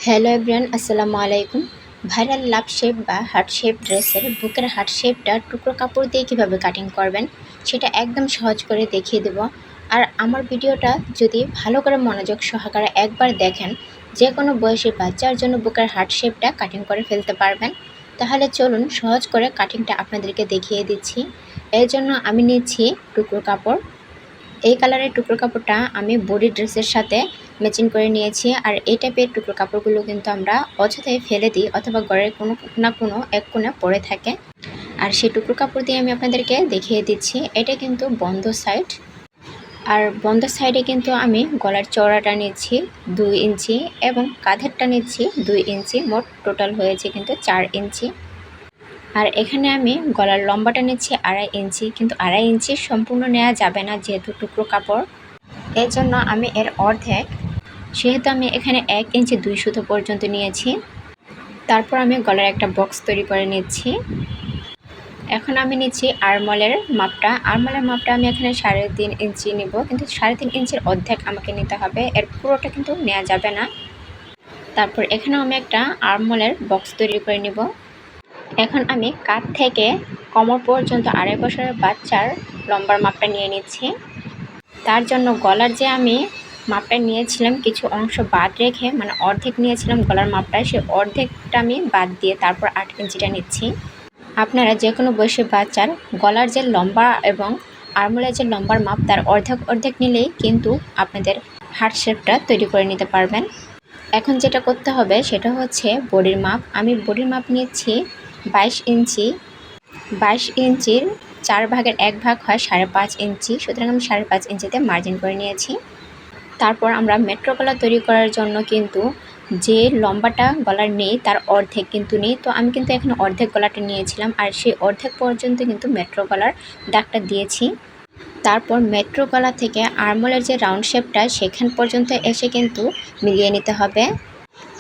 Hello everyone, আসসালামু আলাইকুম। Viral love shape বা হার্ট শেপ ড্রেসের বুকের হার্ট শেপটা টুকরো কাপড় দিয়ে কীভাবে কাটিং করবেন সেটা একদম সহজ করে দেখিয়ে দেব। আর আমার ভিডিওটা যদি ভালো করে মনোযোগ সহকারে একবার দেখেন, যে কোনো বয়সী বাচ্চার জন্য বুকের হার্ট শেপটা কাটিং করে ফেলতে পারবেন। তাহলে চলুন সহজ করে কাটিংটা আপনাদেরকে দেখিয়ে দিচ্ছি। এর জন্য আমি নিচ্ছি টুকরো কাপড়। এই কালারের টুকরো কাপড়টা আমি বডি ড্রেসের সাথে ম্যাচিং করে নিয়েছি। আর এই টাইপের টুকরো কাপড়গুলো কিন্তু আমরা অযথাই ফেলে দিই অথবা ঘরের কোনো না কোনো এক কোণে পড়ে থাকে। আর সেই টুকরো কাপড় দিয়ে আমি আপনাদেরকে দেখিয়ে দিচ্ছি। এটা কিন্তু বন্ধ সাইড, আর বন্ধ সাইডে কিন্তু আমি গলার চওড়াটা নিচ্ছি 2 ইঞ্চি এবং কাঁধেরটা নিচ্ছি 2 ইঞ্চি, মোট টোটাল হয়েছে কিন্তু 4 ইঞ্চি। আর এখানে আমি গলার লম্বাটা নিচ্ছি 2.5 ইঞ্চি, কিন্তু 2.5 ইঞ্চি সম্পূর্ণ নেওয়া যাবে না যেহেতু টুকরো কাপড়। এর জন্য আমি এর অর্ধেক, সেহেতু আমি এখানে 1 ইঞ্চি 2 সুতো পর্যন্ত নিয়েছি। তারপর আমি গলার একটা বক্স তৈরি করে নিচ্ছি। এখন আমি নিচ্ছি আরমলের মাপটা। আরমলের মাপটা আমি এখানে 3.5 ইঞ্চি নিব, কিন্তু 3.5 ইঞ্চির অর্ধেক আমাকে নিতে হবে, এর পুরোটা কিন্তু নেওয়া যাবে না। তারপর এখানেও আমি একটা আরমলের বক্স তৈরি করে নিব। এখন আমি কাঁধ থেকে কোমর পর্যন্ত 2.5 বছরের বাচ্চার লম্বার মাপটা নিয়ে নিচ্ছি। তার জন্য গলার যে আমি মাপটা নিয়েছিলাম কিছু অংশ বাদ রেখে, মানে অর্ধেক নিয়েছিলাম গলার মাপটা, সেই অর্ধেকটা আমি বাদ দিয়ে তারপর 8 ইঞ্চিটা নিচ্ছি। আপনারা যে কোনো বয়সী বাচ্চার গলার যে লম্বা এবং আরমোলের যে লম্বার মাপ তার অর্ধেক অর্ধেক নিলেই কিন্তু আপনাদের হার্ট শেপটা তৈরি করে নিতে পারবেন। এখন যেটা করতে হবে সেটা হচ্ছে বডির মাপ। আমি বডির মাপ নিচ্ছি 22 ইঞ্চি। 22 ইঞ্চির 4 ভাগের 1 ভাগ হয় 5.5 ইঞ্চি, সুতরাং আমি 5.5 ইঞ্চিতে মার্জিন করে নিয়েছি। তারপর আমরা মেট্রো গলা তৈরি করার জন্য কিন্তু যে লম্বাটা গলার নেই তার অর্ধেক কিন্তু নেই, তো আমি কিন্তু এখানে অর্ধেক গলাটা নিয়েছিলাম, আর সেই অর্ধেক পর্যন্ত কিন্তু মেট্রো গলার দাগটা দিয়েছি। তারপর মেট্রো গলা থেকে আরমোলের যে রাউন্ড শেপটা সেখান পর্যন্ত এসে কিন্তু মিলিয়ে নিতে হবে।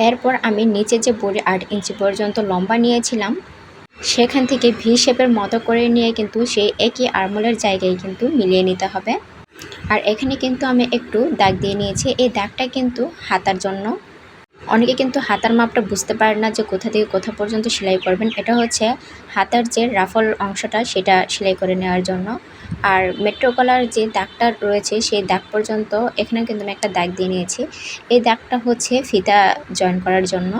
এরপর আমি নিচে যে বডি 8 ইঞ্চি পর্যন্ত লম্বা নিয়েছিলাম সেখান থেকে ভি শেপের মতো করে নিয়ে কিন্তু সেই একই আরমোলের জায়গায় কিন্তু মিলিয়ে নিতে হবে। আর এখানে কিন্তু আমি একটু দাগ দিয়ে নিয়েছি, এই দাগটা কিন্তু হাতার জন্য। অনেকে কিন্তু হাতার মাপটা বুঝতে পারে না যে কোথা থেকে কোথা পর্যন্ত সেলাই করবেন, এটা হচ্ছে হাতার যে রাফল অংশটা সেটা সেলাই করে নেওয়ার জন্য। আর মেট্রো গলার যে দাগটা রয়েছে সেই দাগ পর্যন্ত এখানে কিন্তু আমি একটা দাগ দিয়ে নিয়েছি, এই দাগটা হচ্ছে ফিতা জয়েন করার জন্য।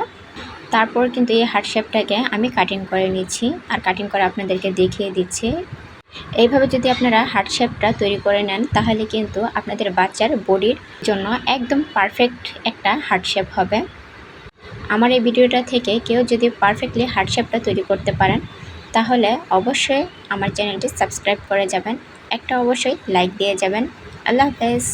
তারপর কিন্তু এই হার্ট শেপটাকে আমি কাটিং করে নিচ্ছি, আর কাটিং করে আপনাদেরকে দেখিয়ে দিচ্ছি। এইভাবে যদি আপনারা হার্ট শেপটা তৈরি করে নেন তাহলে কিন্তু আপনাদের বাচ্চার বডির জন্য একদম পারফেক্ট একটা হার্ট শেপ হবে। আমার এই ভিডিওটা থেকে কেউ যদি পারফেক্টলি হার্ট শেপটা তৈরি করতে পারেন তাহলে অবশ্যই আমার চ্যানেলটি সাবস্ক্রাইব করে যাবেন, একটা অবশ্যই লাইক দিয়ে যাবেন। আল্লাহ হাফেজ।